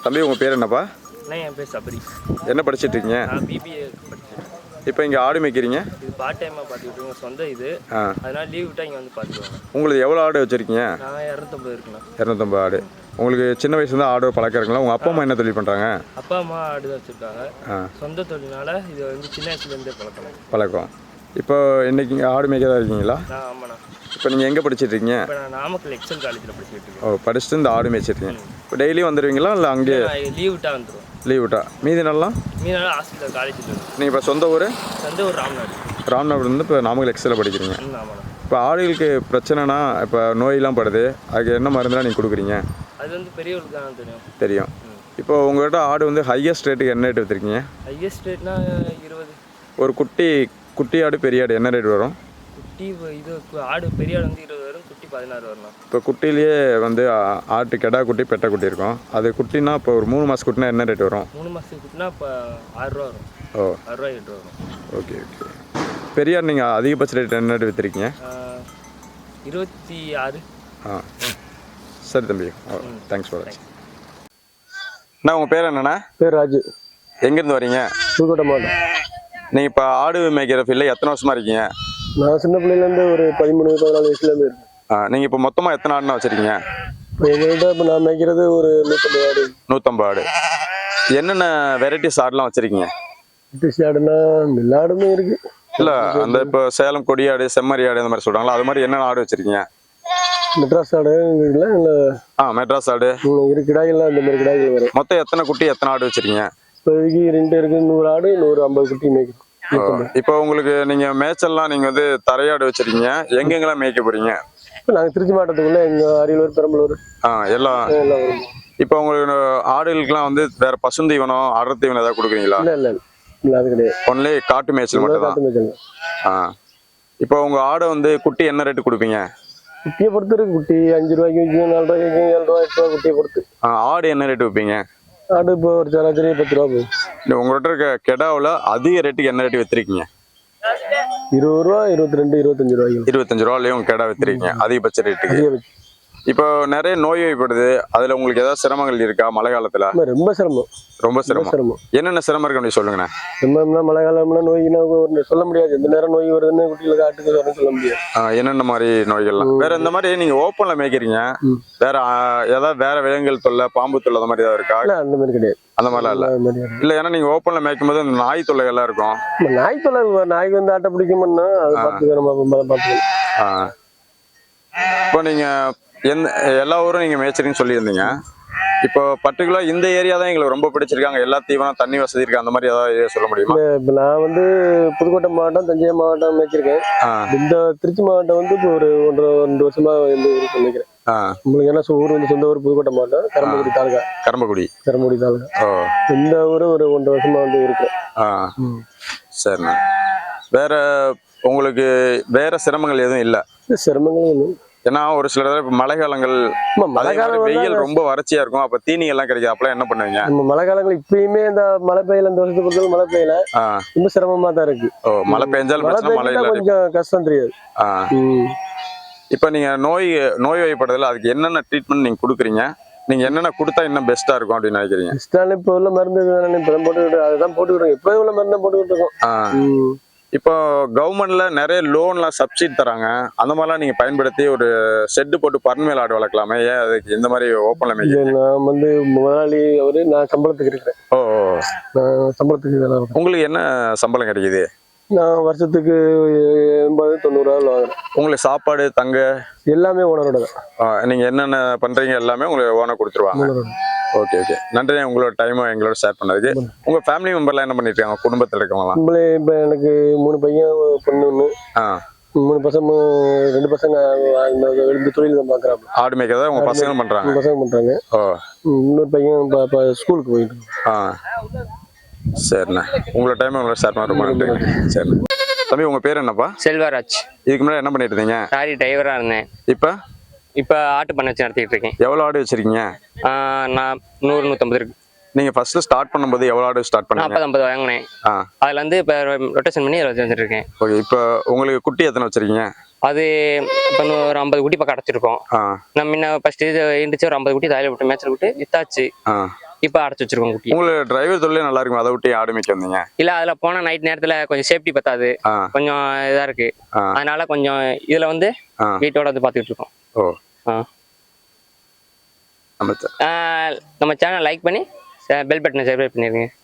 தம்பி உங்கள் பேர் என்னப்பா? என் பேர் சபரி. என்ன படிச்சுட்டு இருக்கீங்க? நான் பிபிஏ படிச்சிருக்கேன். இப்போ இங்கே ஆடு மேய்க்கிறீங்க? இது பார்ட் டைமாக பார்த்துக்கிட்டு இருக்கோம். சொந்த இது. அதனால லீவ் விட்டால் இங்கே வந்து பார்த்துக்குவாங்க. உங்களுக்கு எவ்வளோ ஆடு வச்சுருக்கீங்க? நான் 250 இருக்குண்ணா. 250 ஆடு. உங்களுக்கு சின்ன வயசுலேருந்து ஆடு பழக்கம் இருக்குங்களா? உங்கள் அப்பா அம்மா என்ன தொழில் பண்ணுறாங்க? அப்பா அம்மா ஆடு தான் வச்சுருக்காங்க. சொந்த தொழில்னால இது வந்து சின்ன வயசுலேருந்தே பழக்கம். இப்போ இன்றைக்கி இங்கே ஆடு மேய்க்க தான் இருக்கீங்களா? ஆமாண்ணா. இப்போ நீங்கள் எங்கே படிச்சுட்டு இருக்கீங்க? இப்போ நான் நாமக்கல் எக்ஸல் காலேஜில் படிச்சுட்டு இருக்கேன். ஓ, படிச்சுட்டு இந்த ஆடு மேய்ச்சிருக்கீங்க. இப்போ டெய்லி வந்துடுவீங்களா இல்லை அங்கே லீவ் விட்டால் வந்துடுவோம்? லீவ் விட்டா மீதி நாள் ஹாஸ்பிட்டல் காலேஜில். நீங்கள் இப்போ சொந்த ஊர்? சொந்த ஊர் ராம்நாடு. ராம்நாடு இப்போ நாமக்கல் எக்ஸலில் படிக்கிறீங்க. ஆமாண்ணா. இப்போ ஆடுகளுக்கு பிரச்சனைனா இப்போ நோயெல்லாம் படுது, அதுக்கு என்ன மருந்துலாம் நீங்கள் கொடுக்குறீங்க? அது வந்து பெரியவர்களுக்கு தான் தெரியும். இப்போ உங்கள்கிட்ட ஆடு வந்து ஹையஸ்ட் ரேட்டுக்கு என்ன ரேட் எடுத்துருக்கீங்க? ஹையஸ்ட் ரேட்னா 20. ஒரு குட்டி ஆடு பெரிய ஆடு என்ன ரேட் வரும்? குட்டி இது ஆடு பெரிய ஆடு வந்து 20 வரும், குட்டி 16 வரணும். இப்போ குட்டிலேயே வந்து ஆட்டு கெடா குட்டி பெட்டை குட்டி இருக்கும். அது குட்டினா இப்போ ஒரு 3 மாதம் குட்டினா என்ன ரேட் வரும்? 3 மாதத்துக்கு குட்டினா இப்போ 6 ரூபா வரும். ஓ, 6 ரூபா 8 ரூபா வரும். ஓகே. பெரிய ஆடு நீங்கள் அதிகபட்ச ரேட் என்ன ரேட் விற்றுருக்கீங்க? 26. சரி தம்பி, தேங்க்ஸ் ஃபார் வாட்சிங். அண்ணா உங்கள் பேர் என்னண்ணா? பேர் ராஜு. எங்கேருந்து வரீங்க? புதுக்கோட்டை மாவட்டம். நீங்கள் இப்போ ஆடு மேய்க்கிற ஃபீல்டில் எத்தனை வருஷமாக இருக்கீங்க? நான் சின்ன பிள்ளைலேருந்து ஒரு 13-14 வயசுலேருந்து இருக்கேன். நீங்கள் இப்போ மொத்தமாக எத்தனை ஆடுனா வச்சுருக்கீங்க? இப்போ எங்கள்கிட்ட இப்போ நான் மேய்க்கிறது ஒரு 150 ஆடு. 150 ஆடு. என்னென்ன வெரைட்டிஸ் ஆடுலாம் வச்சுருக்கீங்க? பிடிசி ஆடுனா எல்லா ஆடுமே இருக்குது. இல்லை, அந்த இப்போ சேலம் கொடியாடு, செம்மறி ஆடு அந்த மாதிரி சொல்கிறாங்களா, அது மாதிரி என்னென்ன ஆடு வச்சுருக்கீங்க? மெட்ராஸ் ஆடு இல்லை இல்லை. மெட்ராஸ் ஆடு இரு கிடாய்கள்லாம் அந்த மாதிரி கிடாய்கள் வரும். மொத்தம் எத்தனை குட்டி எத்தனை ஆடு வச்சுருக்கீங்க? இப்போதைக்கு 2 இருக்குது. 100 ஆடு 150 குட்டி மேய்க்கும். இப்போ உங்களுக்கு நீங்கள் மேய்ச்சல்லாம் நீங்கள் வந்து தரையாடு வச்சுருக்கீங்க, எங்கெங்கெல்லாம் மேய்க்க போகிறீங்க? இப்போ நாங்கள் திருச்சி மாவட்டத்துக்குள்ளே எங்கள் அரியலூர், பெரம்பலூர் எல்லாம் வரும். இப்போ உங்களுக்கு ஆடுகளுக்கெல்லாம் வந்து வேற பசுந்தீவனம், அடர் தீவனம் ஏதாவது கொடுக்குறீங்களா? இல்லை அது கிடையாது. ஒன்லி காட்டு மேய்ச்சல் மட்டும் தான். காட்டு மேய்ச்சல். இப்போ உங்கள் ஆடை வந்து குட்டி என்ன ரேட்டு கொடுப்பீங்க? குட்டியை பொறுத்து இருக்கு. குட்டி 5 ரூபாய்க்கு விற்கும், 4 ரூபாய்க்கு விற்கும், 7 ரூபா 8 ரூபா குட்டியை பொறுத்து. ஆடு என்ன ரேட்டு விற்பீங்க? ஆடு இப்போ ஒரு சராசரி 10 ரூபா போகும். உங்கள்கிட்ட இருக்க கெடாவில் அதிக ரேட்டுக்கு என்ன ரேட்டு விற்றுருக்கீங்க? 20 ரூபா, 22, 25 ரூபாய்க்கு. 25 ரூபாலையும் கெடா விற்றுருக்கீங்க அதிகபட்ச ரேட்டுக்கு. இப்போ நிறைய நோய் வாய்ப்படுது, அதுல உங்களுக்கு ஏதாவது சிரமங்கள் இருக்கா மழை காலத்துல? ரொம்ப சிரமம். என்னென்ன சிரமம் இருக்கு அப்படி சொல்லுங்கண்ணா. ரொம்ப மழை காலம்னா நோய்னா சொல்ல முடியாது. எந்த நேரம் நோய் வருதுன்னு குட்டிகளுக்கு ஆட்டுக்கு வரணும் சொல்ல முடியாது. என்னென்ன மாதிரி நோய்கள்லாம்? வேற இந்த மாதிரி நீங்க ஓப்பன்ல மேய்க்கிறீங்க, வேற ஏதாவது வேற விலங்குகள் தொல்லை, பாம்பு தொல்லை அந்த மாதிரி ஏதாவது இருக்கா? அந்த மாதிரி கிடையாது. அந்த மாதிரிலாம் இல்ல. ஏன்னா நீங்க ஓப்பன்ல மேய்க்கும் போது நாய் தொல்லைகள்லாம் இருக்கும். நாய் தொல்லை, நாய்க்கு வந்து ஆட்டை பிடிக்கும்னா அதை பார்த்துக்கிறோம். இப்போ நீங்க எல்லா ஊரும் நீங்க மேய்ச்சரின்னு சொல்லியிருந்தீங்க. இப்போ பர்டிகுலர் இந்த ஏரியா தான் எங்களுக்கு ரொம்ப பிடிச்சிருக்காங்க, எல்லா தீவனம் தண்ணி வசதி இருக்கு, அந்த மாதிரி ஏதாவது சொல்ல முடியுமா? இப்போ நான் வந்து புதுக்கோட்டை மாவட்டம், தஞ்சை மாவட்டம் மேய்ச்சிருக்கேன். இந்த திருச்சி மாவட்டம் வந்து இப்போ ஒரு 1.5 வருஷமா வந்து நினைக்கிறேன். உங்களுக்கு என்ன ஊர் வந்து சொந்த ஊர் புதுக்கோட்டை மாவட்டம், கரம்பக்குடி தாலுகா. கரம்பக்குடி தாலுகா. இந்த ஊர் ஒரு 1.5 வருஷமா வந்து இருக்கிறேன். சரிண்ணா. வேற உங்களுக்கு வேற சிரமங்கள் எதுவும் இல்லை? சிரமங்கள் ஏன்னா ஒரு சில மழை காலங்கள், வெயில் ரொம்ப வறட்சியா இருக்கும், அப்ப தீனி எல்லாம் கிடைக்கும், அப்பெல்லாம் என்ன பண்ணுவீங்க? மழை காலங்கள் இப்பயுமே இந்த மழை பெய்யல, இந்த வருஷத்துக்கு பொறுத்தவரை மழை பெய்யல, ரொம்ப சிரமமா தான் இருக்கு. மழை பெஞ்சாலும் கொஞ்சம் கஷ்டம் தெரியாது. இப்ப நீங்க நோய் வாய்ப்படுறதுல அதுக்கு என்னென்ன ட்ரீட்மெண்ட் நீங்க கொடுக்குறீங்க? நீங்க என்னென்ன கொடுத்தா இன்னும் பெஸ்டா இருக்கும் அப்படின்னு நினைக்கிறீங்க? பெஸ்டான இப்போ உள்ள மருந்து இப்பதான் போட்டுக்கிட்டு, அதுதான் போட்டுக்கிட்டு இப்போ உள்ள மருந்து போட்டுக்கிட்டு இருக்கோம். இப்போ கவர்மெண்ட்ல நிறைய லோன்லாம் சப்சிடி தராங்க, அந்த மாதிரிலாம் நீங்க பயன்படுத்தி ஒரு செட்டு போட்டு பர்மேல் ஆடு வளர்க்கலாமே, ஏன் அதுக்கு இந்த மாதிரி ஓப்பன்ல மேய்க்கிறீங்க? நான் வந்து முதலாளி அவரு, நான் சம்பளத்துக்கு இருக்கிறேன். நான் சம்பளத்துக்கு. உங்களுக்கு என்ன சம்பளம் கிடைக்குது? நான் வருஷத்துக்கு 80-90 ரூபா வாங்குறேன். உங்களுக்கு சாப்பாடு தங்க எல்லாமே ஓனரோட தான். நீங்க என்னென்ன பண்றீங்க எல்லாமே உங்களுக்கு ஓனர் கொடுத்துருவாங்க. ஓகே. நன்றி உங்களோட டைமை எங்களோட ஷேர் பண்ணதுக்கு. உங்க ஃபேமிலி மெம்பர்லாம் என்ன பண்ணிட்டு இருக்காங்க, குடும்பத்தில் இருக்கவங்களாம்? இப்போ எனக்கு 3 பையன், பொண்ணு 1. 3 பசங்க, 2 பசங்க எழுந்து தொழில் தான் பாக்குறாங்க. ஆடு மேய்க்கிறதா உங்க பசங்க பண்றாங்க? பண்றாங்க. இன்னொரு பையன் ஸ்கூலுக்கு போயிட்டு. சரிண்ணா, உங்களோட டைம் உங்களோட ஷேர் பண்ண ரொம்ப நன்றி. சரிண்ணா. தம்பி உங்க பேர் என்னப்பா? செல்வராஜ். இதுக்கு முன்னாடி என்ன பண்ணிட்டு இருந்தீங்க? லாரி டிரைவரா இருந்தேன். இப்போ ஆட்டு பண்ண வச்சு நடத்திட்டு இருக்கேன். எவ்வளவு ஆடு வச்சிருக்கீங்க? நான் 100-150 இருக்கு. நீங்க ஃபர்ஸ்ட் ஸ்டார்ட் பண்ணும்போது எவ்வளவு ஆடு ஸ்டார்ட் பண்ணீங்க? 40-50 வாங்கினேன். அதுல வந்து இப்ப ரொட்டேஷன் பண்ணி 20 வச்சிருக்கேன். ஓகே. இப்போ உங்களுக்கு குட்டி எத்தனை வச்சிருக்கீங்க? அது இப்போ ஒரு 50 குட்டி பக்கம் அடைச்சிருக்கோம். நம்ம முன்ன ஃபர்ஸ்ட் இருந்துச்சு, ஒரு 50 குட்டி தாயில விட்டு மேய்ச்சல் விட்டு வித்தாச்சு. இப்போ அடைச்சி வச்சிருக்கோம் குட்டி. உங்களுக்கு டிரைவர் தொழிலே நல்லா இருக்கும், அதை விட்டு ஆடு மேய்க்க வந்தீங்க? இல்ல அதுல போன நைட் நேரத்துல கொஞ்சம் சேஃப்டி பத்தாது, கொஞ்சம் இதா இருக்கு, அதனால கொஞ்சம் இதுல வந்து வீட்டோட வந்து பாத்துக்கிட்டு இருக்கோம். ஓ, நம்ம சேனல் லைக் பண்ணி பெல் பட்டனை சப்ஸ்கிரைப் பண்ணிருங்க.